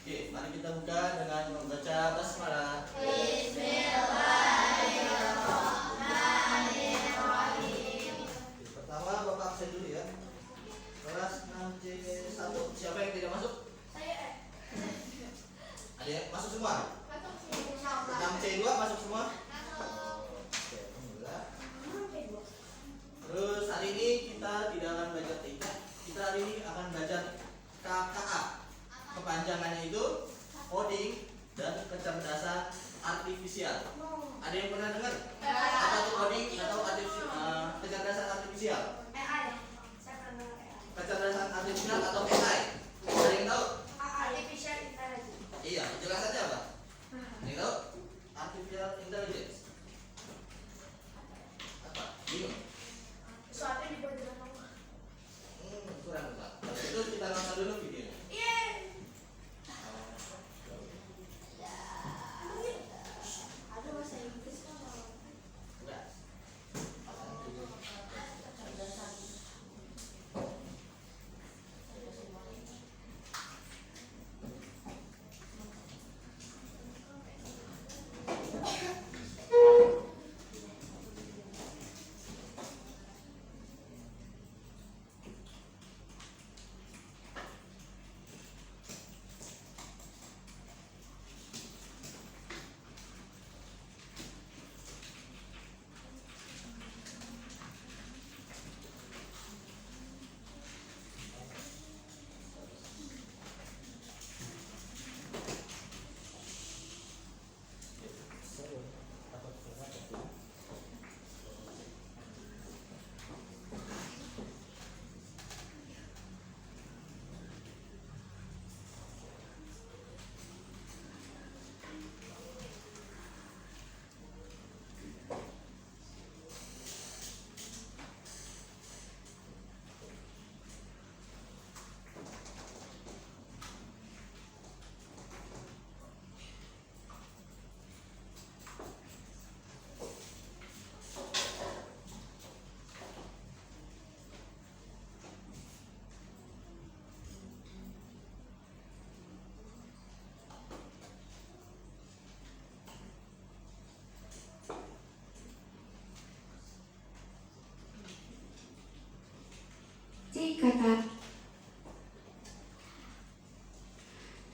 Oke, mari kita buka dengan membaca basmalah. Bismillahirrahmanirrahim. Pertama Bapak absen dulu ya. Kelas 6C1. Siapa yang tidak masuk? Saya Ada yang masuk semua? masuk 6C2 masuk semua? Oke, alhamdulillah. Terus hari ini kita tidak akan belajar TK. Kita hari ini akan belajar KKA. Kepanjangannya itu coding dan kecerdasan artifisial. Ada yang pernah dengar? Apa itu coding atau kecerdasan artifisial? AI. Saya pernah AI. Kecerdasan artifisial atau AI? Ada yang tahu? Artificial intelligence. Iya, penjelasannya apa? Ada yang tahu? Artificial intelligence. Apa? Bingung? Sesuatu yang dibuat dengan Allah. Kurang Pak. Kalau itu kita nonton dulu videonya. Iya. Aduh, bahasa Inggris kan. Enggak.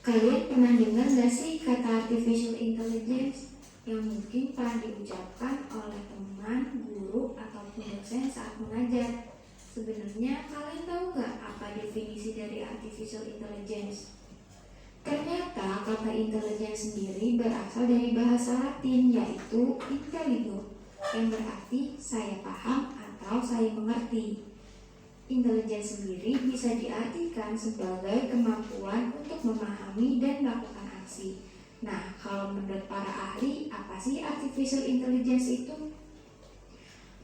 Kalian pernah dengar gak sih kata artificial intelligence yang mungkin pernah diucapkan oleh teman, guru, ataupun dosen saat mengajar? Sebenarnya kalian tahu gak apa definisi dari artificial intelligence? Ternyata kata intelligence sendiri berasal dari bahasa Latin yaitu intelligo, yang berarti saya paham atau saya mengerti. Intelligence sendiri bisa diartikan sebagai kemampuan untuk memahami dan melakukan aksi. Nah, kalau menurut para ahli, apa sih artificial intelligence itu?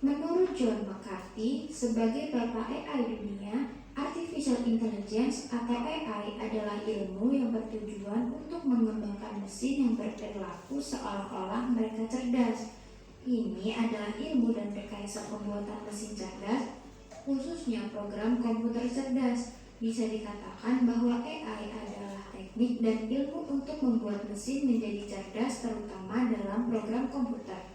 Menurut John McCarthy, sebagai bapak AI dunia, artificial intelligence atau AI adalah ilmu yang bertujuan untuk mengembangkan mesin yang berperilaku seolah-olah mereka cerdas. Ini adalah ilmu dan rekayasa pembuatan mesin cerdas, khususnya program komputer cerdas. Bisa dikatakan bahwa AI adalah teknik dan ilmu untuk membuat mesin menjadi cerdas, terutama dalam program komputer.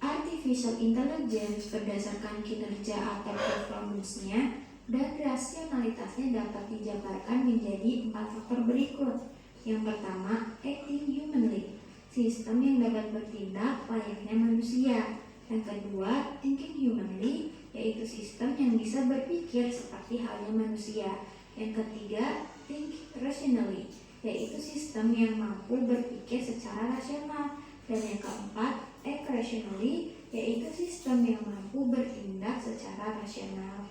Artificial intelligence berdasarkan kinerja atau performance-nya dan rasionalitasnya dapat dijabarkan menjadi 4 faktor berikut. Yang pertama, acting humanly, sistem yang dapat bertindak layaknya manusia. Yang kedua, thinking humanly, yaitu sistem yang bisa berpikir seperti halnya manusia. Yang ketiga, think rationally, yaitu sistem yang mampu berpikir secara rasional. Dan yang keempat, act rationally, yaitu sistem yang mampu bertindak secara rasional.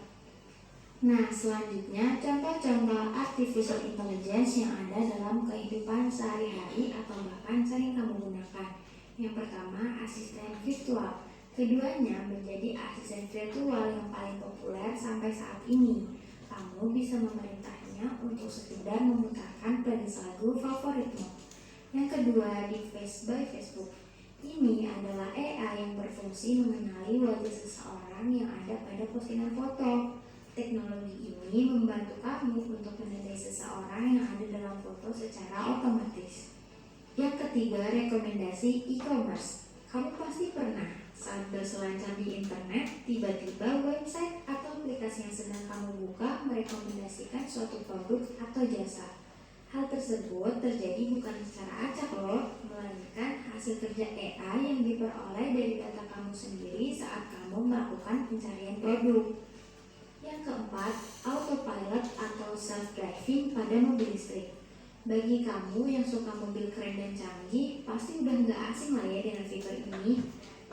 Nah, selanjutnya contoh-contoh artificial intelligence yang ada dalam kehidupan sehari-hari atau bahkan sering kamu gunakan. Yang pertama, asisten virtual. Keduanya menjadi asisten virtual yang paling populer sampai saat ini. Kamu bisa memerintahnya untuk sekedar memutarkan playlist lagu favoritmu. Yang kedua, Deepface by Facebook. Ini adalah AI yang berfungsi mengenali wajah seseorang yang ada pada postingan foto. Teknologi ini membantu kamu untuk menilai seseorang yang ada dalam foto secara otomatis. Yang ketiga, rekomendasi e-commerce. Kamu pasti pernah saat berselancar di internet, tiba-tiba website atau aplikasi yang sedang kamu buka merekomendasikan suatu produk atau jasa. Hal tersebut terjadi bukan secara acak loh, melainkan hasil kerja AI yang diperoleh dari data kamu sendiri saat kamu melakukan pencarian produk. Yang keempat, autopilot atau self-driving pada mobil listrik. Bagi kamu yang suka mobil keren dan canggih, pasti udah nggak asing lah ya dengan fitur ini.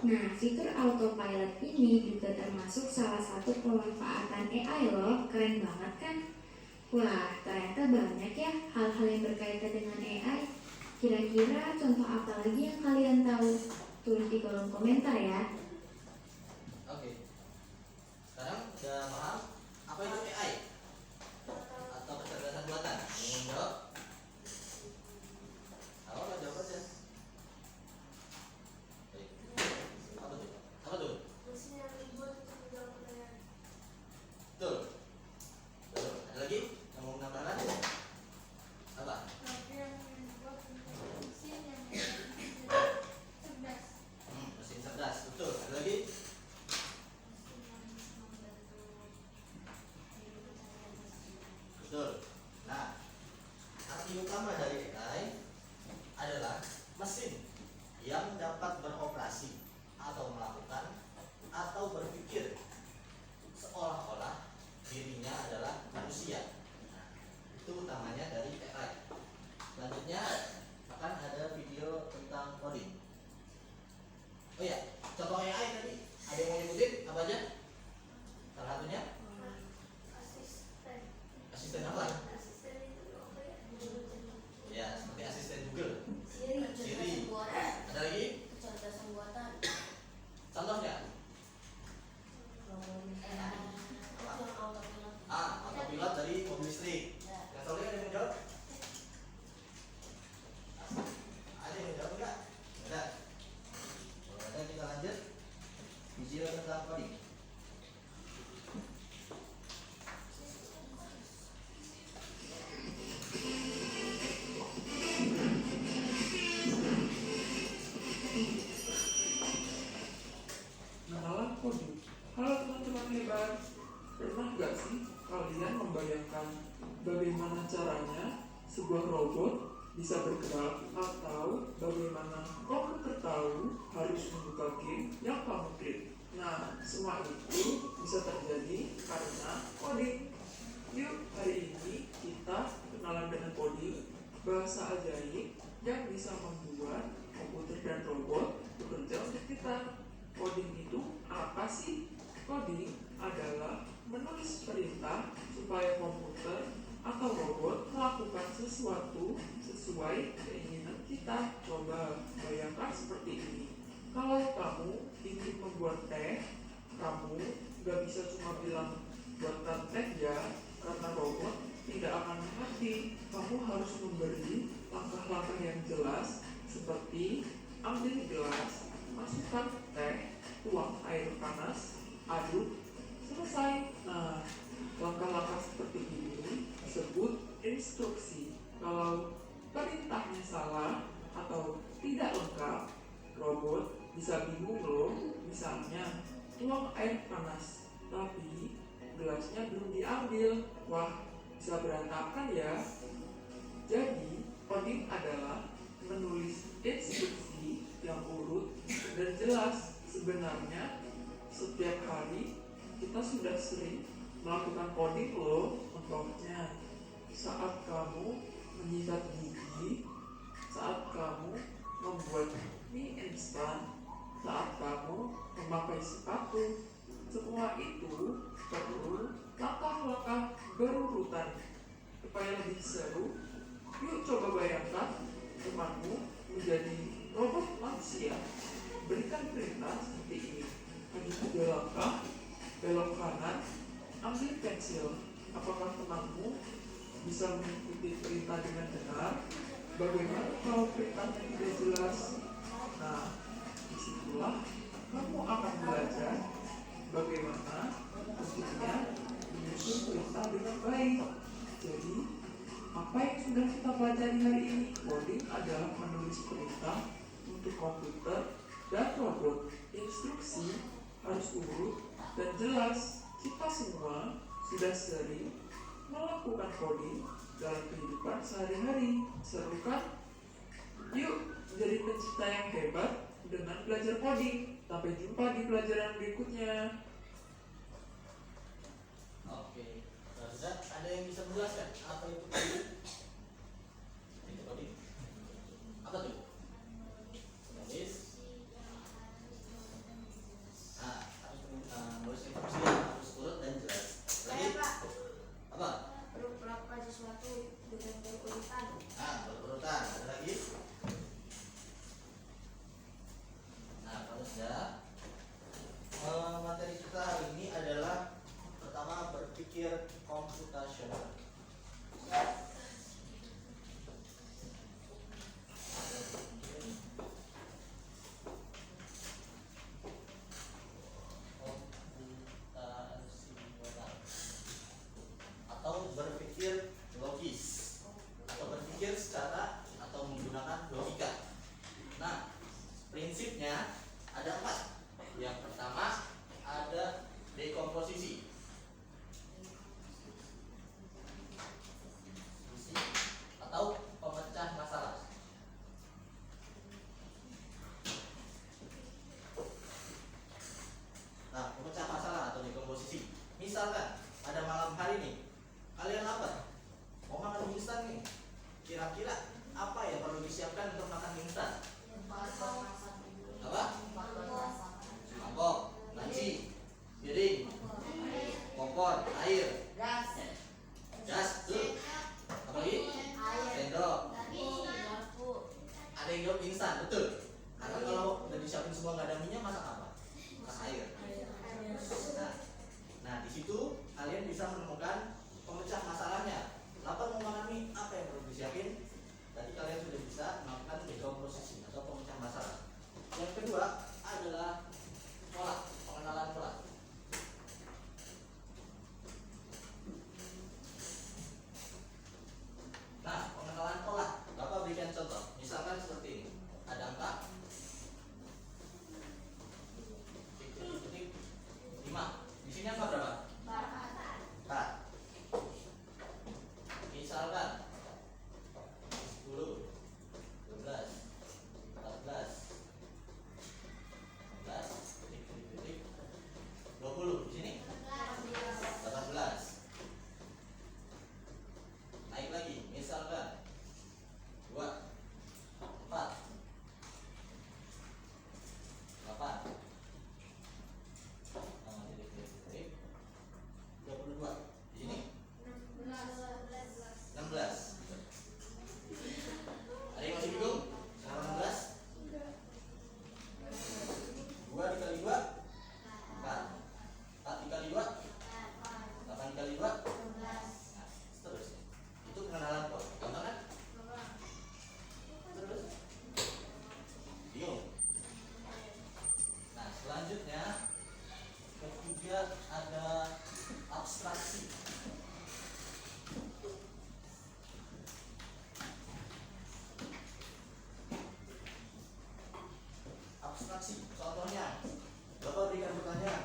Nah, fitur autopilot ini juga termasuk salah satu pemanfaatan AI loh, keren banget kan? Wah, ternyata banyak ya hal-hal yang berkaitan dengan AI. Kira-kira contoh apa lagi yang kalian tahu? Tulis di kolom komentar ya. Oke. Sekarang udah paham apa itu AI atau kecerdasan buatan? Yang mau jawab? Kalau nggak jawab aja. Baik. Apa tuh? Apa tuh? Mesin yang dibuat untuk menjawab pertanyaan. Betul. Betul. Ada lagi yang mau menambahkan? Apa? Tapi yang dibuat untuk mesin yang cerdas. Mesin cerdas. Betul. Ada lagi? Betul. Nah, arti utama dari AI adalah mesin yang dapat beroperasi atau melakukan atau berpikir seolah-olah dirinya adalah manusia. Nah, itu utamanya dari AI. Selanjutnya akan ada video tentang coding. Oh ya, contoh AI tadi ada yang mau nyebutin apa aja? Salah satunya Asisten. asisten apa? Asisten itu apa ya? Ya, seperti asisten Google. Siri. Siri. Ada lagi? Kecerdasan buatan. Contohnya? Autopilot. Autopilot dari mobil listrik. Yang satu lagi ada yang mau jawab? Ada yang mau jawab enggak? Ada. Kalau ada kita lanjut video tentang coding. Mengenal coding. Halo teman-teman hebat. Pernah gak sih kalian membayangkan bagaimana caranya sebuah robot bisa bergerak atau bagaimana komputer tahu harus membuka game yang kamu klik? Nah, semua itu bisa terjadi karena coding. Yuk, hari ini kita kenalan dengan coding, bahasa ajaib yang bisa membuat komputer dan robot bekerja untuk kita. Coding itu apa sih? Coding adalah menulis perintah supaya komputer atau robot melakukan sesuatu sesuai keinginan kita. Coba bayangkan seperti ini. Kalau kamu ingin membuat teh, kamu gak bisa cuma bilang buatkan teh ya, karena robot tidak akan mengerti. Kamu harus memberi langkah-langkah yang jelas seperti ambil gelas, masukkan teh, tuang air panas, aduk, selesai. Nah, langkah-langkah seperti ini disebut instruksi. Kalau perintahnya salah atau tidak lengkap, robot bisa bingung loh. Misalnya, tuang air panas, tapi gelasnya belum diambil. Wah, bisa berantakan ya. Jadi, coding adalah menulis instruksi yang urut dan jelas. Sebenarnya setiap hari kita sudah sering melakukan coding loh. Contohnya saat kamu menyikat gigi, saat kamu membuat mie instan, saat kamu memakai sepatu. Semua itu perlu langkah-langkah berurutan. Supaya lebih seru, yuk coba bayangkan temanmu menjadi robot manusia. Berikan perintah seperti ini. Hanya 3 langkah, belok kanan, ambil pensil. Apakah temanmu bisa mengikuti perintah dengan benar? Bagaimana kalau perintahnya tidak jelas? Nah, disitulah kamu akan belajar bagaimana mestinya menyusun perintah dengan baik. Jadi, apa yang sudah kita pelajari hari ini? Coding adalah menulis perintah untuk komputer dan robot. Instruksi harus urut dan jelas. Kita semua sudah sering melakukan coding dalam kehidupan sehari-hari. Seru kan? Yuk, menjadi pencipta yang hebat dengan belajar coding. Sampai jumpa di pelajaran berikutnya. Oke. Sudah ada yang bisa menjelaskan apa itu coding? Itu coding. Apa tuh? Menulis. Harus menulis instruksi yang harus urut dan jelas. Lagi? Apa? Melakukan sesuatu dengan berurutan. Berurutan. Ada lagi? Kalau sudah, materi kita hari ini adalah pertama berpikir komputasional. Komputasional atau berpikir logis atau berpikir secara atau menggunakan logika. Nah, prinsipnya ada 4. Yang pertama ada dekomposisi. Atau pemecah masalah. Nah, pemecah masalah atau dekomposisi. Misalkan ada malam hari nih, kalian lapar, mau makan mie instan nih. Kira-kira apa yang perlu disiapkan untuk makan mie instan? Apa? Mangkok, laci, piring, kompor, air, gas, tuh. Apa lagi? Sendok. Ada yang jawab instan, betul. Karena kalau udah disiapin semua nggak ada minyak, masak apa? Masak air. Nah, di situ kalian bisa menemukan pemecah masalahnya. Lapar mau makan mie, apa yang perlu disiapin? Tadi kalian sudah bisa melakukan dekomposisi atau pemecah masalah. Yang kedua adalah pola, pengenalan pola. Nah, pengenalan pola, Bapak berikan contoh. Misalkan seperti ini, ada angka 5. Di sini angka berapa? 4. Misalkan 10, 12, 14, 20. Di sini 18. Naik lagi, misalkan 2, 4, 8, 22. Di sini 16. Ada yang masih bingung? Sama 16? 2 dikali 2 4. 4 dikali 2 8 dikali 2. Nah, seterusnya. Itu pengenalan pola. Gampang kan? Terus bingung. Nah, selanjutnya ketiga ada abstraksi. Abstraksi, contohnya Bapak berikan pertanyaan.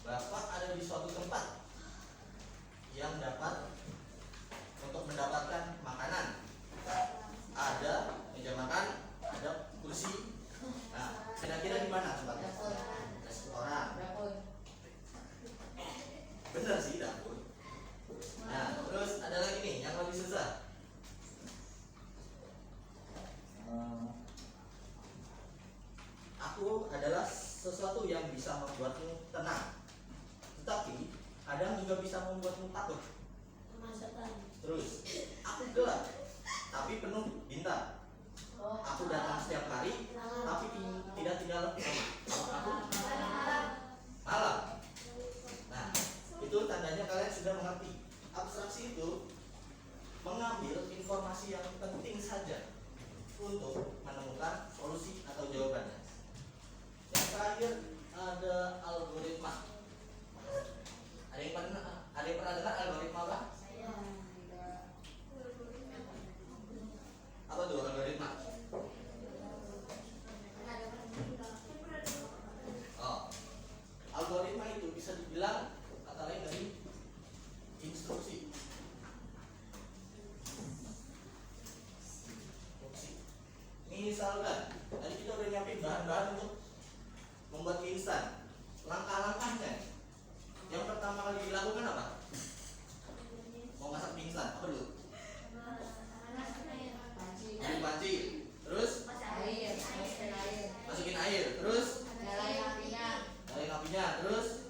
Bapak ada di suatu tempat yang dapat untuk mendapatkan makanan. Ada meja makan, ada kursi. Nah, kira-kira di mana tempatnya? Restoran. Benar sih, dapur. Nah, terus ada lagi nih yang lebih susah. Aku adalah sesuatu yang bisa membuatmu tenang, tetapi kadang juga bisa membuatmu takut. Terus, aku gelap, tapi penuh bintang. Aku datang setiap hari, tapi tidak tinggal lama. Aku malam. Nah, itu tandanya kalian sudah mengerti. Abstraksi itu mengambil informasi yang penting saja untuk menemukan solusi atau jawabannya. Yang terakhir ada algoritma. Ada yang pernah dengar algoritma apa? Apa tuh algoritma? Oh, algoritma itu bisa dibilang kata lain dari instruksi. Misalkan tadi kita udah nyiapin bahan-bahan untuk membuat mie instan. Langkah-langkahnya yang pertama kali dilakukan apa? Mau masak mie instan apa dulu? Ambil panci, terus masukin air, terus nyalain apinya, terus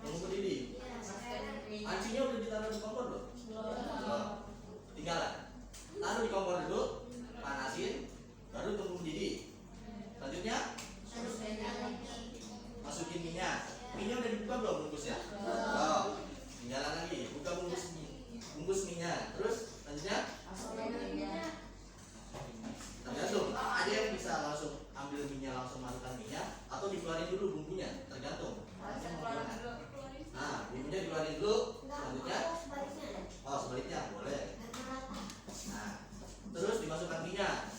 tunggu mendidih. Pancinya udah ditaruh di kompor belum? Belum. Tinggalan. Taruh di kompor dulu, panasin, baru tunggu mendidih. Selanjutnya masukin minyak. Minyak udah dibuka belum bungkusnya? Belum. Tinggalan lagi, buka bungkus minyak. Terus selanjutnya tergantung. Ada yang bisa langsung ambil minyak langsung masukkan minyak atau dikeluarin dulu bumbunya, tergantung. Nah, bumbunya dikeluarin dulu. Selanjutnya, oh sebaliknya boleh. Nah, terus dimasukkan minyak.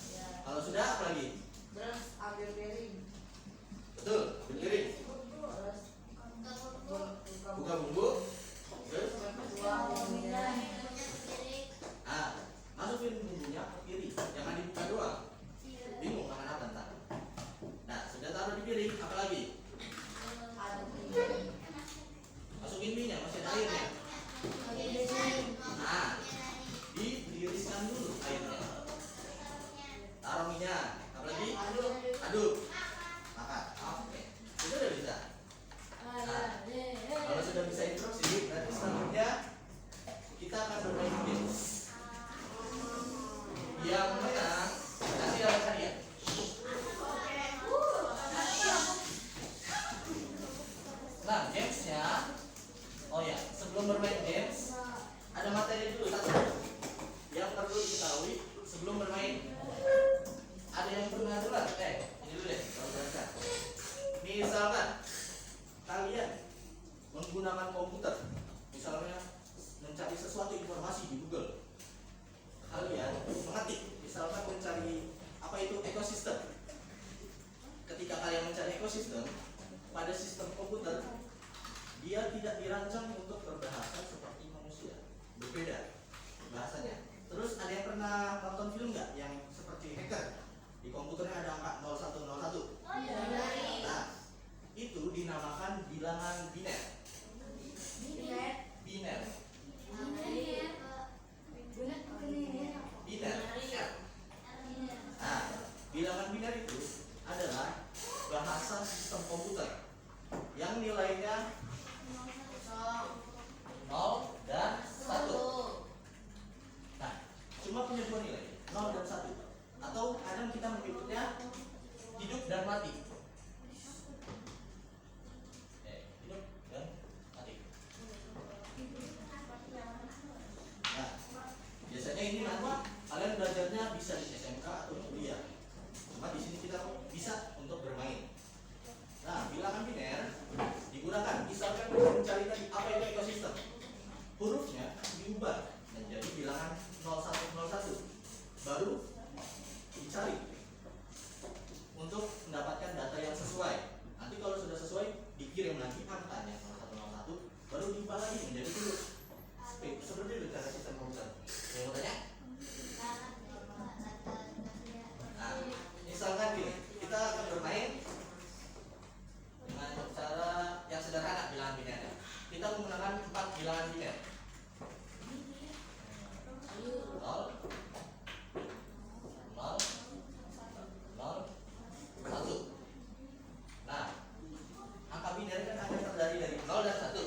Kalau sudah apa lagi? Terus ambil piring. Betul, ambil piring. Buka bumbu. Terus, nah, masukin bumbunya ke piring. Jangan dibuka doang. Bingung makan apa ntar. Nah, sudah taruh di piring. Apa lagi? Masukin minyak, masih ada airnya. Nah, ditiriskan dulu airnya. Taruh minyak. Apa lagi? Aduk. Makan. Oke. Itu udah bisa. Nah, kalau sudah bisa instruksi, berarti selanjutnya kita akan bermain games. Yang menang kasih dapat hadiah. Nah, gamesnya, oh ya, sebelum bermain games, ada materi dulu satu yang perlu diketahui sebelum bermain. Ada yang pernah dengar? Ini dulu deh, kalau jelaskan. Misalkan kalian menggunakan komputer, misalnya mencari sesuatu informasi di Google, kalian mengetik, misalkan mencari apa itu ekosistem. Ketika kalian mencari ekosistem pada sistem komputer, dia tidak dirancang untuk berbahasa seperti manusia, berbeda bahasanya. Terus ada yang pernah nonton film nggak yang seperti hacker? Di komputernya ada angka 0101. Nah, itu dinamakan bilangan biner. Biner. Nah, bilangan biner itu adalah bahasa sistem komputer yang nilainya 0 dan 1. Nah, cuma punya dua nilai, 0 dan 1. Atau kadang kita menyebutnya hidup dan mati. Hidup dan mati. Nah, biasanya ini nanti kalian belajarnya bisa di SMK atau kuliah. Cuma di sini kita bisa untuk bermain. Nah, bilangan biner digunakan misalkan kita mencari tadi apa itu ekosistem. Hurufnya diubah menjadi bilangan 0101. Baru dicari untuk mendapatkan data yang sesuai. Nanti kalau sudah sesuai dikirim lagi angkanya 0101, baru diubah lagi menjadi huruf. Seperti itu cara sistem komputer. Yang mau tanya? Nah, misalkan gini, kita akan bermain dengan cara yang sederhana bilangan biner. Kita menggunakan 4 bilangan biner. 0 0 0 1. Nah, angka biner kan akan terdiri dari 0 dan 1.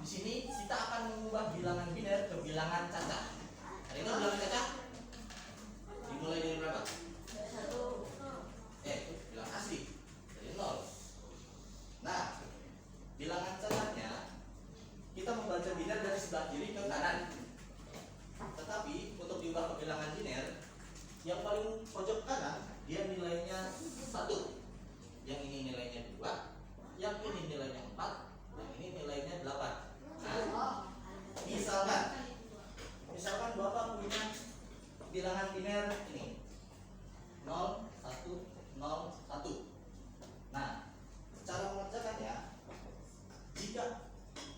Di sini kita akan mengubah bilangan biner ke bilangan cacah. Ada yang tahu bilangan cacah? Dimulai dari berapa? 1. Itu bilangan asli dari 0. Nah, bilangan cacahnya kita membaca biner dari sebelah kiri ke kanan. Tetapi untuk diubah ke bilangan biner, yang paling pojok kanan dia nilainya 1. yang ini nilainya 2, yang ini nilainya 4, yang ini nilainya 8. Nah, misalkan Bapak punya bilangan biner ini 0, 1, 0, 1. Nah, cara mengerjakannya, jika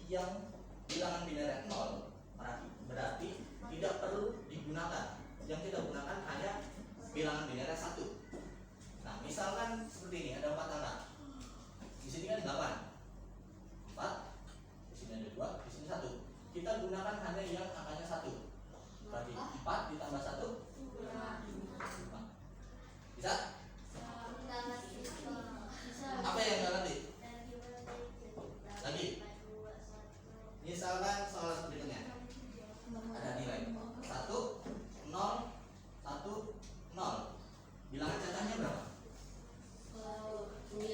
yang bilangan binernya 0, berarti tidak perlu digunakan. Yang kita gunakan hanya bilangan binernya 1. Nah, misalkan seperti ini, ada 4 angka. Di sini kan 8, 4, di sini ada 2, di sini 1. Kita gunakan hanya yang angkanya 1. Berarti 4 ditambah 1, 5. Bisa? Apa yang nggak ngerti? Lagi. Misalkan soal berikutnya ada nilai 1, 0, 1, 0. Bilangan cacahnya berapa? 9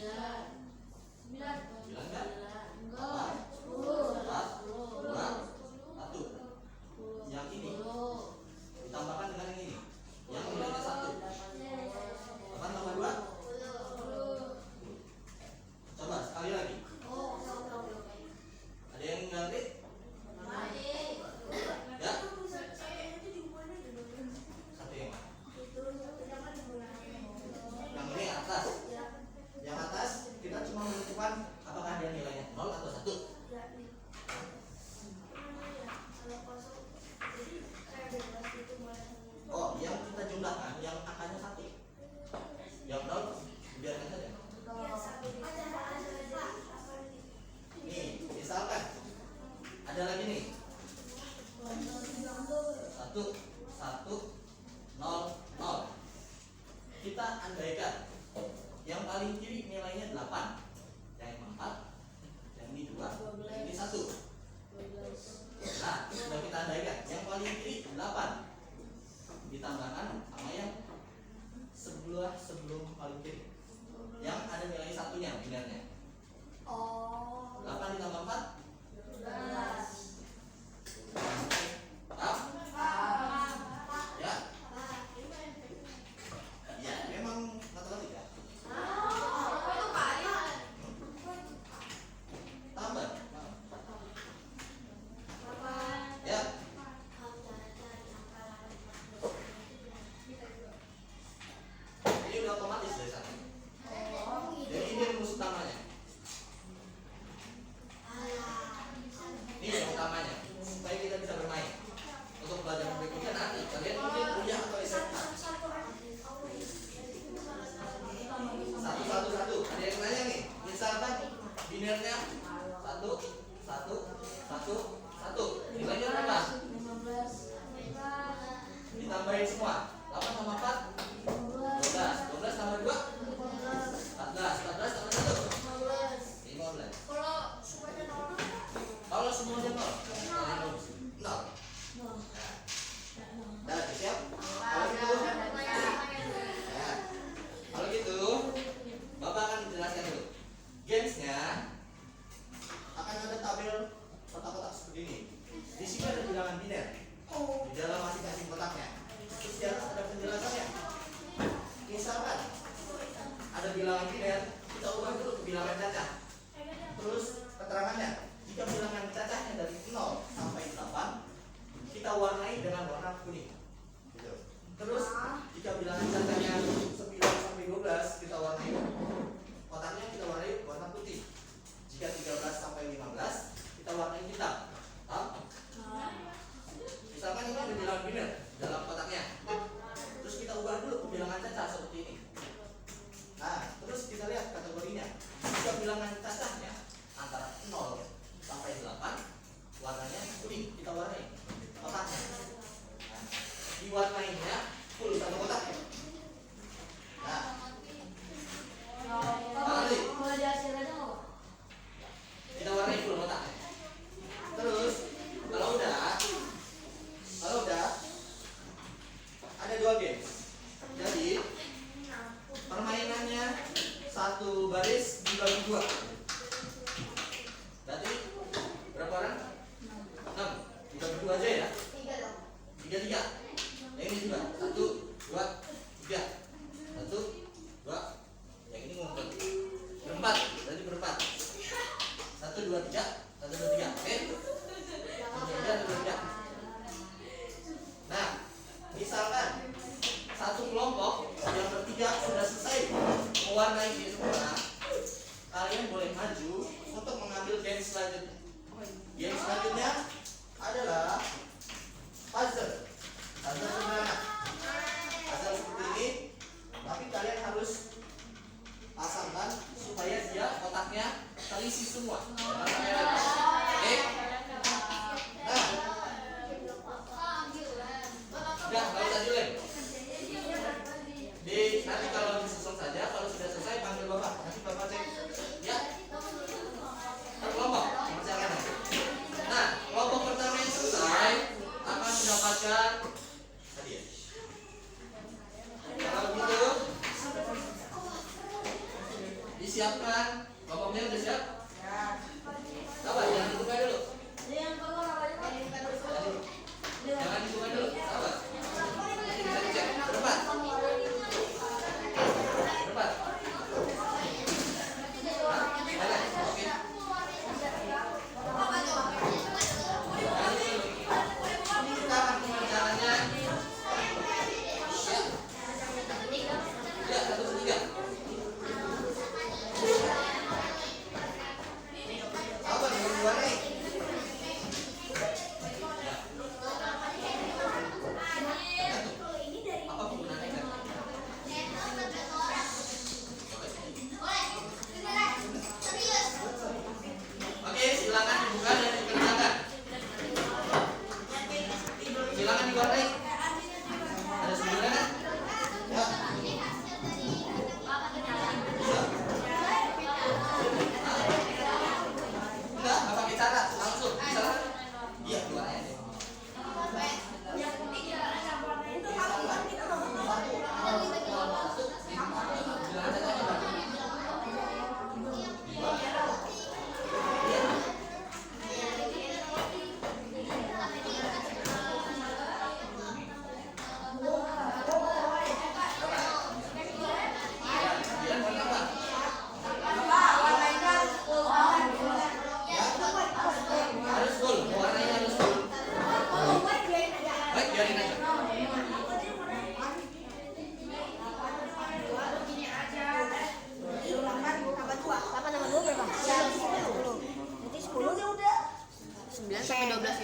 kan? 8, 4, 2, 1. Yang ini ditambahkan dengan yang ini, yang nilainya 1. 8 tambah 2. Coba sekali lagi. Ada yang ngerti? Ya? Satu yang mana? Yang ini atas. Yang atas kita cuma menentukan apakah dia nilainya 0 atau 1. Oh, yang kita jumlahkan yang angkanya 1. Yang 0 biarkan saja. Nih, misalkan ada lagi nih 1, 1, 0, 0. Kita andaikan yang paling kiri nilainya 8, yang 4, yang ini 2, yang ini 1. Nah, sudah kita andaikan yang paling kiri 8 ditambahkan sama yang sebelum paling kiri, yang ada nilai satunya binarnya. 8 ditambah 4, 12. Ya? Ya, memang matematika. Tambah. Ya. Ini udah otomatis dari sana. Jadi ini rumus utamanya. Ini yang utamanya, supaya kita bisa bermain. Untuk pelajaran berikutnya nanti kalian mungkin kuliah atau SMA. Satu. Ada yang nanya nih, misalkan binernya 1, 1, 1, 1. Nilainya berapa? Ditambahin semua. 8 tambah 4, 12. 12 tambah 2, 14. 14 tambah 1, 15. Kalau semuanya 0, 0. Dah, siap? Kalau gitu, Bapak akan menjelaskan dulu. Gamesnya akan ada tabel kotak-kotak seperti ini. Di sini ada bilangan biner di dalam masing-masing kotaknya. Terus di atas ada penjelasannya. Misalkan ada bilangan biner, kita ubah dulu ke bilangan cacah. Terus keterangannya, jika bilangan cacahnya dari 0 sampai 8, kita warnai dengan warna kuning. Gitu. Terus jika bilangan cacahnya 9 sampai 12, kita warnai kotaknya, kita warnai warna putih. Jika 13 sampai 15, kita warnai hitam. Paham? Misalkan ini ada bilangan biner dalam kotaknya. Terus kita ubah dulu ke bilangan cacah seperti ini. Nah, terus kita lihat kategorinya. Jika bilangan cacahnya antara 0 sampai 8, warnanya kuning, kita warnai kotaknya. Nah,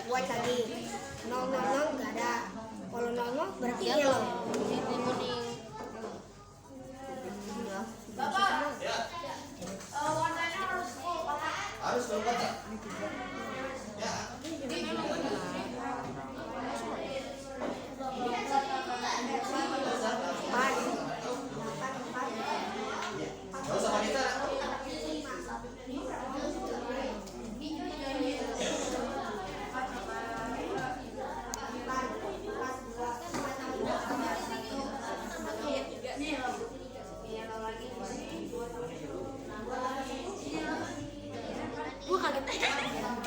white lagi. 000 nggak ada. Kalau 00 berarti yellow. kuning. Ya. Harus dong kotak. Ya. Nggak usah pakai cara. Gua kaget.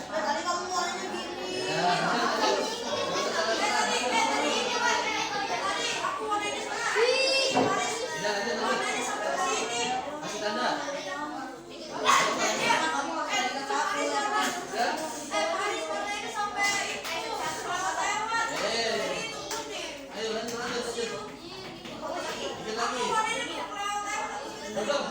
Tadi kamu mulainya gini. Aku mulainya sana. Kasih tanda. Ayo lanjut. Dikit lagi. Belum.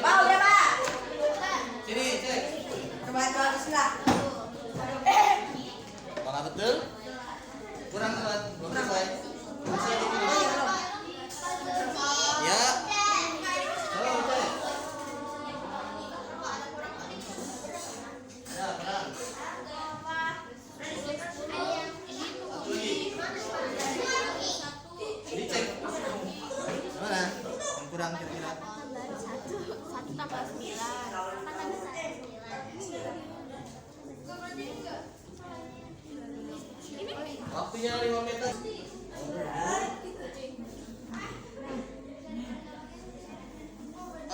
Pak, udah Pak. Sini, cek. Coba bismillah. Apakah betul? Kurang telat, belum selesai. Masih dikit lagi. Ya. Oh, cek. Ya, kurang. Satu lagi. Dicek. Mana? Yang kurang kira-kira. Satu tambah 9. Waktunya 5 meter.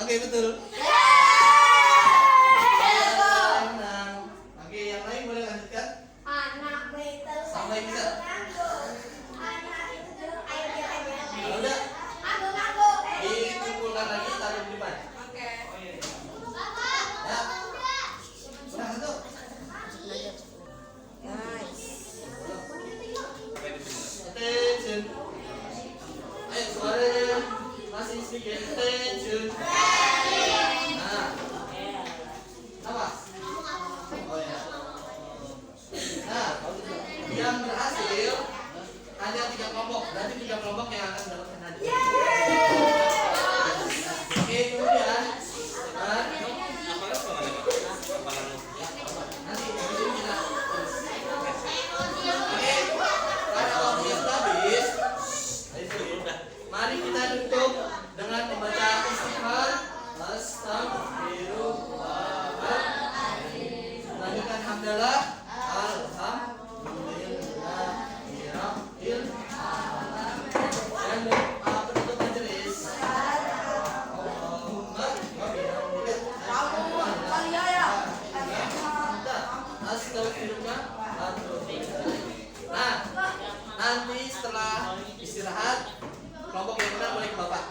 Oke, betul. Menang. Oke, yang lain boleh lanjutkan? Sampai bisa. Kalau udah, dikumpulkan lagi, taruh di depan. Ya. Kurang satu. Attention. Ayo suaranya masih sedikit. Attention. Nah. Apa? Oh ya. Nah, yang berhasil hanya 3 kelompok. Berarti 3 kelompok yang akan mendapatkan hadiah. Oke, kemudian nanti di sini kita. Oke, karena waktunya sudah habis. Mari kita tutup dengan membaca istighfar. Astagfirullahaladzim. Lanjutkan hamdalah. Alhamdulillahirabbil alamin. Dan penutup majelis. Allahumma wa bihamdika. Astagfirullah. Nah, nanti setelah istirahat kelompok yang menang boleh ke bapak.